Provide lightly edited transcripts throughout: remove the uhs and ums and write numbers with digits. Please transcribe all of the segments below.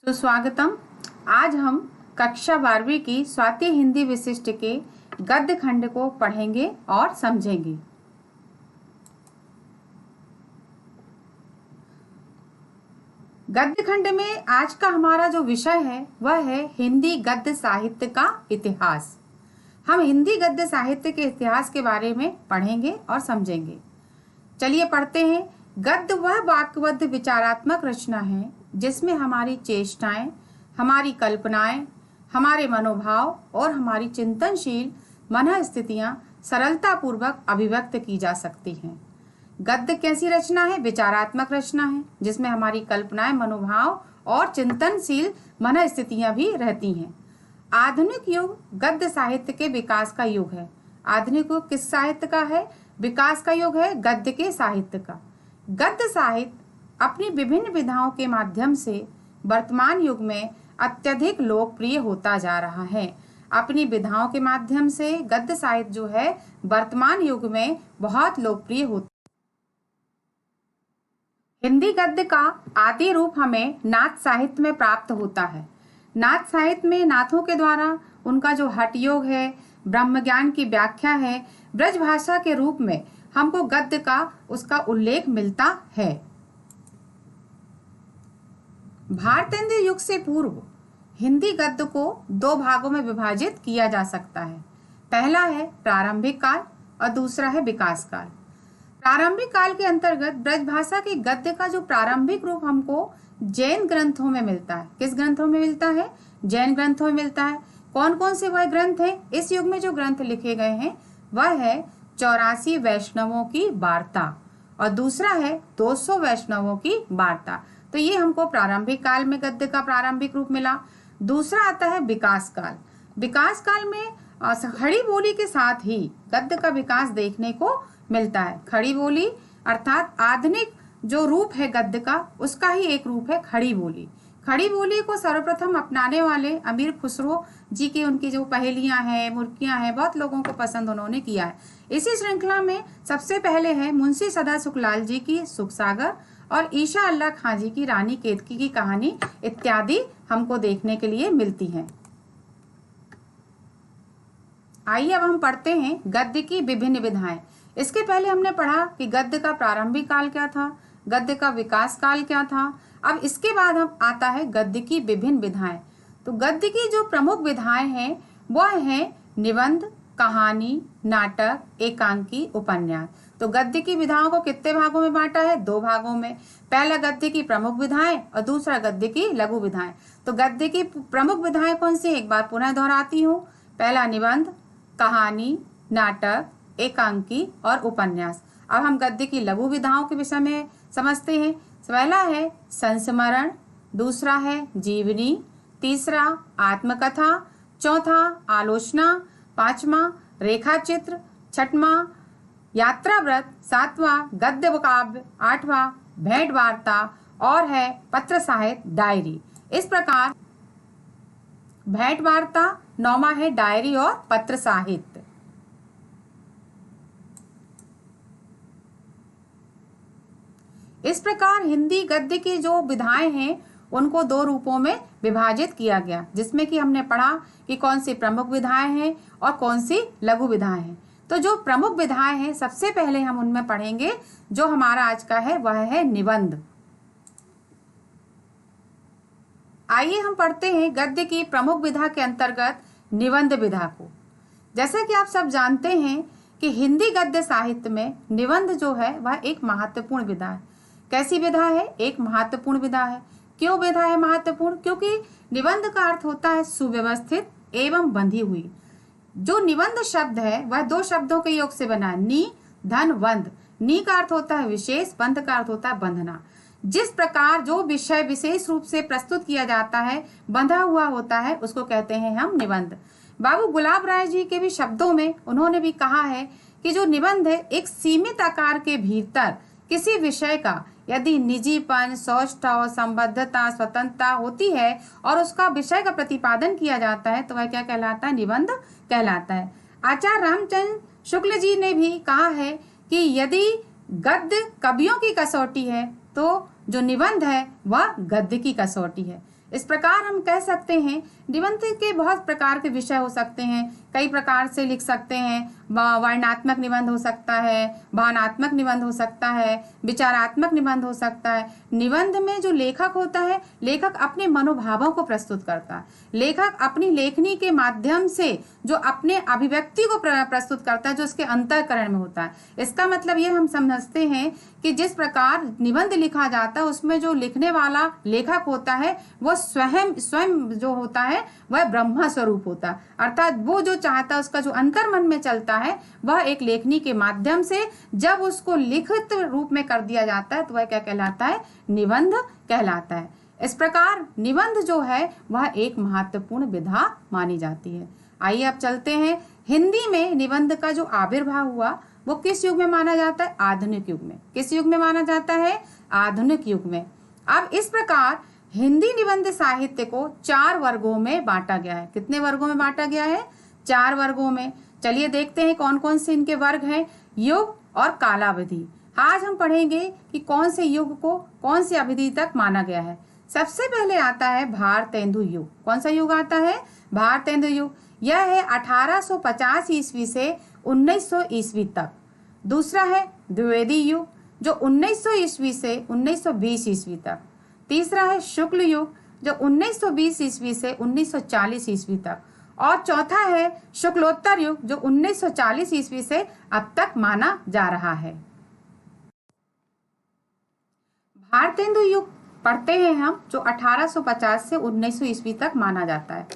सुस्वागतम। आज हम कक्षा 12वीं की स्वाति हिंदी विशिष्ट के गद्य खंड को पढ़ेंगे और समझेंगे। गद्य खंड में आज का हमारा जो विषय है वह है हिंदी गद्य साहित्य का इतिहास। हम हिंदी गद्य साहित्य के इतिहास के बारे में पढ़ेंगे और समझेंगे। चलिए पढ़ते हैं। गद्य वह वाक्यबद्ध विचारात्मक रचना है जिसमें हमारी चेष्टाएं, हमारी कल्पनाएं, हमारे मनोभाव और हमारी चिंतनशील मन स्थितियां सरलता पूर्वक अभिव्यक्त की जा सकती हैं। गद्य कैसी रचना है? विचारात्मक रचना है जिसमें हमारी कल्पनाएं, मनोभाव और चिंतनशील मन स्थितियां भी रहती हैं। आधुनिक युग गद्य साहित्य के विकास का युग है। आधुनिक युग किस साहित्य का है? विकास का युग है गद्य के साहित्य का। गद्य साहित्य अपनी विभिन्न विधाओं के माध्यम से वर्तमान युग में अत्यधिक लोकप्रिय होता जा रहा है। अपनी विधाओं के माध्यम से गद्य साहित्य जो है वर्तमान युग में बहुत लोकप्रिय होता है। हिंदी गद्य का आदि रूप हमें नाथ साहित्य में प्राप्त होता है। नाथ साहित्य में नाथों के द्वारा उनका जो हठयोग है, ब्रह्म ज्ञान की व्याख्या है, ब्रज भाषा के रूप में हमको गद्य का उसका उल्लेख मिलता है। भारतेंद्र युग से पूर्व हिंदी गद्य को दो भागों में विभाजित किया जा सकता है। पहला है प्रारंभिक काल और दूसरा है विकास काल। प्रारंभिक काल के अंतर्गत ब्रज भाषा के गद्य का जो प्रारंभिक रूप हमको जैन ग्रंथों में मिलता है। किस ग्रंथों में मिलता है? जैन ग्रंथों में मिलता है। कौन कौन से वह ग्रंथ हैं? इस युग में जो ग्रंथ लिखे गए हैं वह है 84 वैष्णवों की वार्ता और दूसरा है 200 वैष्णवों की वार्ता। तो ये हमको प्रारंभिक काल में गद्य का प्रारंभिक रूप मिला। दूसरा आता है विकास काल। विकास काल में खड़ी बोली के साथ ही गद्य का विकास देखने को मिलता है। खड़ी बोली अर्थात आधुनिक जो रूप है गद्य का उसका ही एक रूप है खड़ी बोली। खड़ी बोली को सर्वप्रथम अपनाने वाले अमीर खुसरो जी की उनकी जो पहेलियां हैं, मुर्कियां हैं, बहुत लोगों को पसंद उन्होंने किया है। इसी श्रृंखला में सबसे पहले है मुंशी सदा सुखलाल जी की सुख सागर और ईशा अल्लाह खां जी की रानी केतकी की कहानी इत्यादि हमको देखने के लिए मिलती हैं। आइए अब हम पढ़ते हैं गद्य की विभिन्न विधाएं। इसके पहले हमने पढ़ा कि गद्य का प्रारंभिक काल क्या था, गद्य का विकास काल क्या था। अब इसके बाद हम आता है गद्य की विभिन्न विधाएं। तो गद्य की जो प्रमुख विधाएं हैं वह है निबंध, कहानी, नाटक, एकांकी, उपन्यास। तो गद्य की विधाओं को कितने भागों में बांटा है? दो भागों में। पहला गद्य की प्रमुख विधाएं और दूसरा गद्य की लघु विधाएं। तो गद्य की प्रमुख विधाएं कौन सी? एक बार पुनः दोहराती हूँ। पहला निबंध, कहानी, नाटक, एकांकी और उपन्यास। अब हम गद्य की लघु विधाओं के विषय में समझते हैं। पहला है संस्मरण, दूसरा है जीवनी, तीसरा आत्मकथा, चौथा आलोचना, पांचवा रेखा चित्र, छठवां यात्रा व्रत, सातवां गद्य काव्य, आठवां भेंट वार्ता और है पत्र साहित्य, डायरी। इस प्रकार भेंट वार्ता, नौवां है डायरी और पत्र साहित्य। इस प्रकार हिंदी गद्य की जो विधाएं हैं उनको दो रूपों में विभाजित किया गया, जिसमें कि हमने पढ़ा कि कौन सी प्रमुख विधाएं हैं और कौन सी लघु विधाएं हैं। तो जो प्रमुख विधाएं हैं सबसे पहले हम उनमें पढ़ेंगे। जो हमारा आज का है वह है निबंध। आइए हम पढ़ते हैं गद्य की प्रमुख विधा के अंतर्गत निबंध विधा को। जैसे कि आप सब जानते हैं कि हिंदी गद्य साहित्य में निबंध जो है वह एक महत्वपूर्ण विधा है। कैसी विधा है? एक महत्वपूर्ण विधा है। क्यों विधा है महत्वपूर्ण? क्योंकि निबंध का अर्थ होता है सुव्यवस्थित एवं बंधी हुई। जो निबंध शब्द है वह दो शब्दों के योग से बना है, नी धन वंद। नी का अर्थ होता है विशेष, बंध का अर्थ होता है बंधना। जिस प्रकार जो विषय विशेष रूप से प्रस्तुत किया जाता है, बंधा हुआ होता है, उसको कहते हैं हम निबंध। बाबू गुलाब राय जी के भी शब्दों में उन्होंने भी कहा है कि जो निबंध है एक सीमित आकार के भीतर किसी विषय का यदि निजीपन, सौष्ठव, संबद्धता, स्वतंत्रता होती है और उसका विषय का प्रतिपादन किया जाता है तो वह क्या कहलाता है? निबंध कहलाता है। आचार्य रामचंद्र शुक्ल जी ने भी कहा है कि यदि गद्य कवियों की कसौटी है तो जो निबंध है वह गद्य की कसौटी है। इस प्रकार हम कह सकते हैं निबंध के बहुत प्रकार के विषय हो सकते हैं, कई प्रकार से लिख सकते हैं। वर्णनात्मक निबंध हो सकता है, भावनात्मक निबंध हो सकता है, विचारात्मक निबंध हो सकता है। निबंध में जो लेखक होता है, लेखक अपने मनोभावों को प्रस्तुत करता है। लेखक अपनी लेखनी के माध्यम से जो अपने अभिव्यक्ति को प्रस्तुत करता है, जो उसके अंतःकरण में होता है। इसका मतलब ये हम समझते हैं कि जिस प्रकार निबंध लिखा जाता है उसमें जो लिखने वाला लेखक होता है वो स्वयं जो होता है वह ब्रह्म स्वरूप होता है, अर्थात वो जो चाहता है उसका जो अंतर्मन में चलता है वह एक लेखनी के माध्यम से जब उसको लिखित रूप में कर दिया जाता है तो वह क्या कहलाता है? निबंध कहलाता है। इस प्रकार निबंध जो है वह एक महत्वपूर्ण विधा मानी जाती है। आइए अब चलते हैं, हिंदी में निबंध का जो आविर्भाव हुआ वो किस युग में माना जाता है? आधुनिक युग में। किस युग में माना जाता है? आधुनिक युग में। अब इस प्रकार हिंदी निबंध साहित्य को 4 वर्गों में बांटा गया है। कितने वर्गों में बांटा गया है? 4 वर्गों में। चलिए देखते हैं कौन कौन से इनके वर्ग हैं। युग और कालावधि। आज हम पढ़ेंगे कि कौन से युग को कौन सी अवधि तक माना गया है। सबसे पहले आता है भारतेंदु युग। कौन सा युग आता है? भारतेंदु युग। यह है 1850 ईस्वी से 1900 ईस्वी तक। दूसरा है द्विवेदी युग जो 1900 ईस्वी से 1920 ईस्वी तक। तीसरा है शुक्ल युग जो 1920 ईस्वी से 1940 ईस्वी तक। और चौथा है शुक्लोत्तर युग जो 1940 ईस्वी से अब तक माना जा रहा है। भारतेंदु युग पढ़ते हैं हम, जो 1850 से 1900 ईस्वी तक माना जाता है।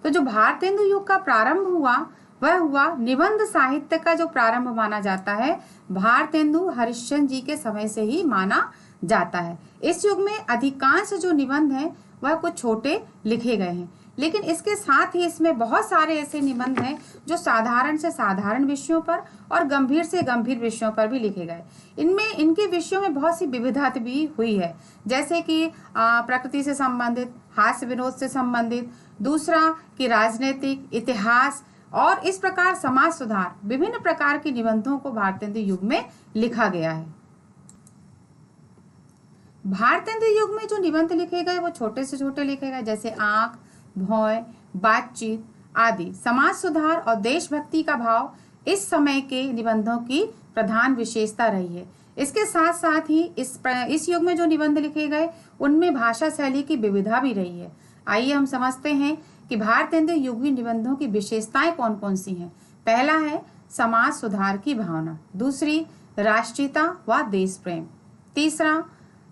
तो जो भारतेंदु युग का प्रारंभ हुआ वह हुआ निबंध साहित्य का जो प्रारंभ माना जाता है भारतेंदु हरिश्चंद्र जी के समय से ही माना जाता है। इस युग में अधिकांश जो निबंध हैं वह कुछ छोटे लिखे गए हैं, लेकिन इसके साथ ही इसमें बहुत सारे ऐसे निबंध हैं जो साधारण से साधारण विषयों पर और गंभीर से गंभीर विषयों पर भी लिखे गए। इनमें इनके विषयों में बहुत सी विविधता भी हुई है, जैसे कि प्रकृति से संबंधित, हास्य विनोद से संबंधित, दूसरा कि राजनीतिक, इतिहास और इस प्रकार समाज सुधार, विभिन्न प्रकार के निबंधों को भारतेंदु युग में लिखा गया है। भारतेंदु युग में जो निबंध लिखे गए वो छोटे से छोटे लिखे गए, जैसे आंख, भौं, बातचीत आदि। समाज सुधार और देशभक्ति का भाव इस समय के निबंधों की प्रधान विशेषता रही है। इसके साथ साथ ही इस युग में जो निबंध लिखे गए उनमें भाषा शैली की विविधता भी रही है। आइए हम समझते हैं कि भारतेंदु युगीय निबंधों की विशेषताएं कौन कौन सी हैं। पहला है समाज सुधार की भावना, दूसरी राष्ट्रीयता व देश प्रेम, तीसरा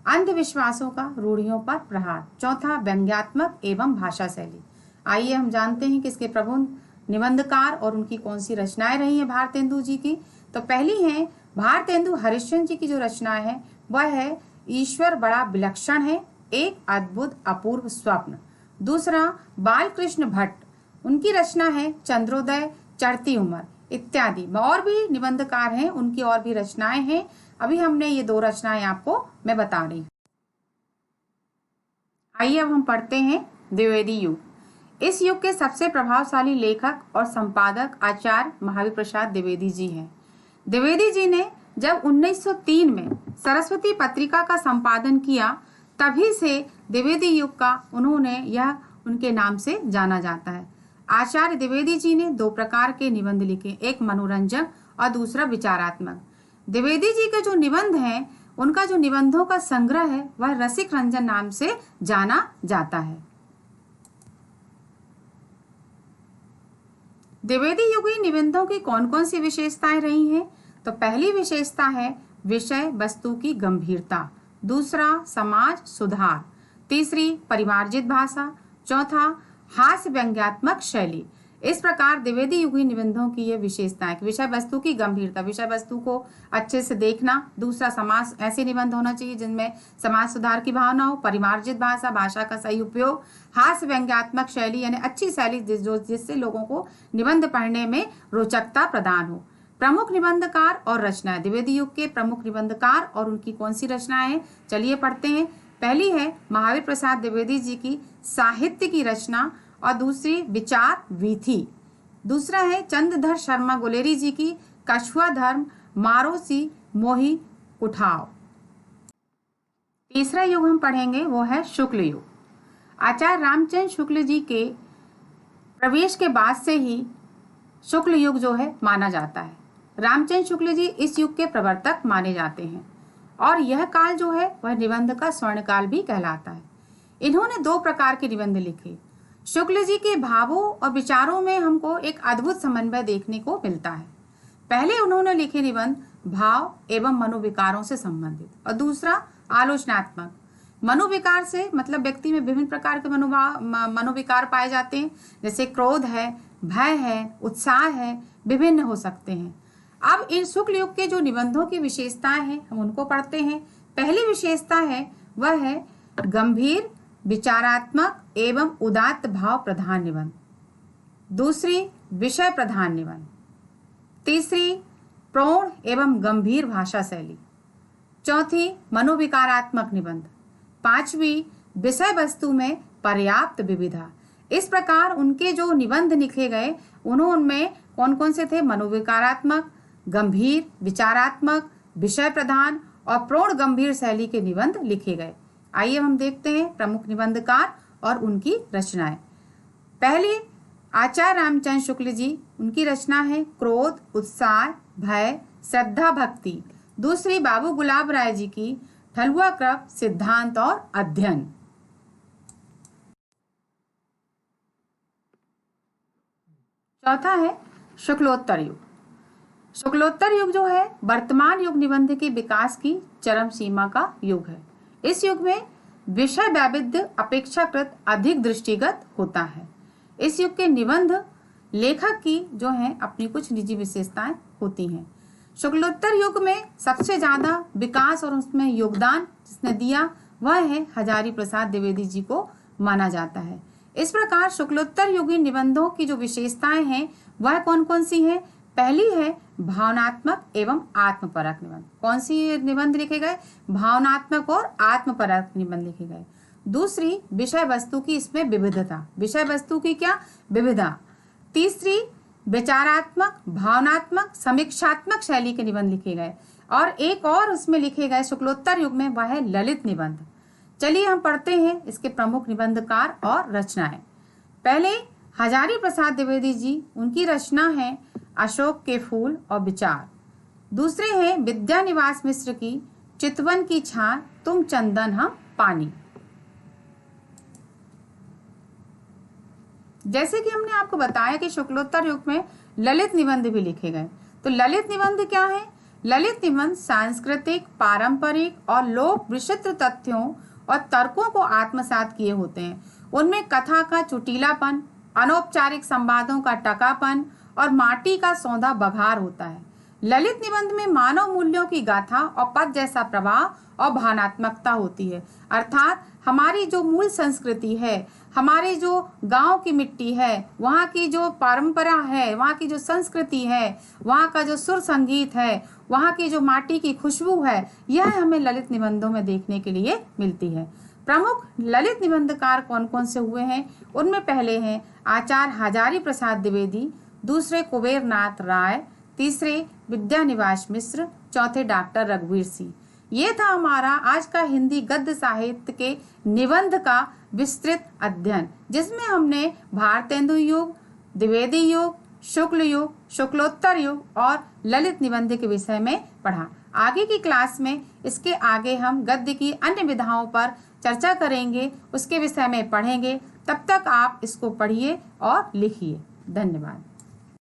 अंधविश्वासों का रूढ़ियों पर प्रहार, चौथा व्यंग्यात्मक एवं भाषा शैली। आइए हम जानते हैं कि इसके प्रमुख निबंधकार और उनकी कौन सी रचनाएं रही हैं भारतेंदु जी की। तो पहली है भारतेंदु हरिश्चंद्र जी की जो रचनाएं है वह है ईश्वर बड़ा विलक्षण है, एक अद्भुत अपूर्व स्वप्न। दूसरा बालकृष्ण भट्ट, उनकी रचना है चंद्रोदय, चढ़ती उम्र इत्यादि। और भी निबंधकार हैं, उनकी और भी रचनाएं हैं। अभी हमने ये 2 रचनाएं आपको मैं बता रही हूँ। आइए अब हम पढ़ते हैं द्विवेदी युग। इस युग के सबसे प्रभावशाली लेखक और संपादक आचार्य महावीर प्रसाद द्विवेदी जी हैं। द्विवेदी जी ने जब 1903 में सरस्वती पत्रिका का संपादन किया तभी से द्विवेदी युग का यह उनके नाम से जाना जाता है। आचार्य द्विवेदी जी ने 2 प्रकार के निबंध लिखे, एक मनोरंजक और दूसरा विचारात्मक। द्विवेदी जी के जो निबंध हैं उनका जो निबंधों का संग्रह है वह रसिक रंजन नाम से जाना जाता है। द्विवेदी युगीय निबंधों की कौन कौन सी विशेषताएं रही हैं? तो पहली विशेषता है विषय वस्तु की गंभीरता, दूसरा समाज सुधार, तीसरी परिमार्जित भाषा, चौथा हास्य व्यंग्यात्मक शैली। इस प्रकार द्विवेदी युगीय निबंधों की ये विशेषता है कि विषय वस्तु की गंभीरता, विषय वस्तु को अच्छे से देखना, दूसरा समाज, ऐसे निबंध होना चाहिए जिनमें समाज सुधार की भावना हो, परिमार्जित भाषा, भाषा का सही उपयोग, हास्य व्यंग्यात्मक शैली यानी अच्छी शैली जिससे लोगों को निबंध पढ़ने में रोचकता प्रदान हो। प्रमुख निबंधकार और रचना, द्विवेदी युग के प्रमुख निबंधकार और उनकी कौन सी रचनाएं, चलिए पढ़ते हैं। पहली है महावीर प्रसाद द्विवेदी जी की साहित्य की रचना और दूसरी विचार वीथी। दूसरा है चंद्रधर शर्मा गुलेरी जी की कछुआ धर्म, मारोसी मोही उठाव। तीसरा युग हम पढ़ेंगे वो है शुक्ल युग। आचार्य रामचंद्र शुक्ल जी के प्रवेश के बाद से ही शुक्ल युग जो है माना जाता है। रामचंद्र शुक्ल जी इस युग के प्रवर्तक माने जाते हैं और यह काल जो है वह निबंध का स्वर्ण काल भी कहलाता है। इन्होंने 2 प्रकार के निबंध लिखे। शुक्ल जी के भावों और विचारों में हमको एक अद्भुत समन्वय देखने को मिलता है। पहले उन्होंने लिखे निबंध भाव एवं मनोविकारों से संबंधित और दूसरा आलोचनात्मक। मनोविकार से मतलब व्यक्ति में विभिन्न प्रकार के मनोविकार पाए जाते हैं, जैसे क्रोध है, भय है, उत्साह है, विभिन्न हो सकते हैं। अब इन शुक्ल युग के जो निबंधों की विशेषताएं हैं हम उनको पढ़ते हैं। पहली विशेषता है वह है गंभीर, विचारात्मक एवं उदात्त भाव प्रधान निबंध। दूसरी विषय प्रधान निबंध। तीसरी प्रौढ़ एवं गंभीर भाषा शैली। चौथी मनोविकारात्मक निबंध। पांचवी विषय वस्तु में पर्याप्त विविधता। इस प्रकार उनके जो निबंध लिखे गए उन्होंने कौन कौन से थे? मनोविकारात्मक, गंभीर, विचारात्मक, विषय प्रधान और प्रौढ़ गंभीर शैली के निबंध लिखे गए। आइए हम देखते हैं प्रमुख निबंधकार और उनकी रचनाएं। पहले आचार्य रामचंद्र शुक्ल जी, उनकी रचना है क्रोध, उत्साह, भय, श्रद्धा, भक्ति। दूसरी बाबू गुलाब राय जी की ठलुआ क्रम, सिद्धांत और अध्ययन। चौथा है शुक्लोत्तर युग। शुक्लोत्तर युग जो है वर्तमान युग निबंध के विकास की चरम सीमा का युग है। इस युग में विषय वैविध्य अपेक्षाकृत अधिक दृष्टिगत होता है। इस युग के निबंध लेखक की जो है अपनी कुछ निजी विशेषताएं होती हैं। शुक्लोत्तर युग में सबसे ज्यादा विकास और उसमें योगदान जिसने दिया वह है हजारी प्रसाद द्विवेदी जी को माना जाता है। इस प्रकार शुक्लोत्तर युगीन निबंधों की जो विशेषताएं हैं वह कौन कौन सी हैं? पहली है भावनात्मक एवं आत्मपरक निबंध। कौन सी निबंध लिखे गए? भावनात्मक और आत्मपरक निबंध लिखे गए। दूसरी विषय वस्तु की इसमें विविधता। विषय वस्तु की क्या? विविधता। तीसरी विचारात्मक, भावनात्मक, समीक्षात्मक शैली के निबंध लिखे गए और एक और उसमें लिखे गए शुक्लोत्तर युग में वह है ललित निबंध। चलिए हम पढ़ते हैं इसके प्रमुख निबंधकार और रचनाएं। पहले हजारी प्रसाद द्विवेदी जी, उनकी रचना है अशोक के फूल और विचार। दूसरे हैं विद्यानिवास मिश्र की चितवन की छान, तुम चंदन हम पानी। जैसे कि हमने आपको बताया कि शुक्लोत्तर युग में ललित निबंध भी लिखे गए। तो ललित निबंध क्या है? ललित निबंध सांस्कृतिक, पारंपरिक और लोक विचित्र तथ्यों और तर्कों को आत्मसात किए होते हैं। उनमें कथा का चुटीलापन, अनौपचारिक संवादों का टकापन और माटी का सौंधा बघार होता है। ललित निबंध में मानव मूल्यों की गाथा और पद जैसा प्रवाह और भावनात्मकता होती है। अर्थात हमारी जो मूल संस्कृति है, हमारे जो गांव की मिट्टी है, वहाँ की जो परंपरा है, वहाँ की जो संस्कृति है, वहाँ का जो सुर संगीत है, वहाँ की जो माटी की खुशबू है, यह हमें ललित निबंधों में देखने के लिए मिलती है। प्रमुख ललित निबंधकार कौन कौन से हुए हैं? उनमें पहले हैं आचार्य हजारी प्रसाद द्विवेदी, दूसरे कुबेर नाथ राय, तीसरे विद्यानिवास मिश्र, चौथे डॉक्टर रघुवीर सिंह। ये था हमारा आज का हिंदी गद्य साहित्य के निबंध का विस्तृत अध्ययन, जिसमें हमने भारतेंदु युग, द्विवेदी युग, शुक्ल युग, शुक्लोत्तर युग और ललित निबंध के विषय में पढ़ा। आगे की क्लास में इसके आगे हम गद्य की अन्य विधाओं पर चर्चा करेंगे, उसके विषय में पढ़ेंगे। तब तक आप इसको पढ़िए और लिखिए। धन्यवाद।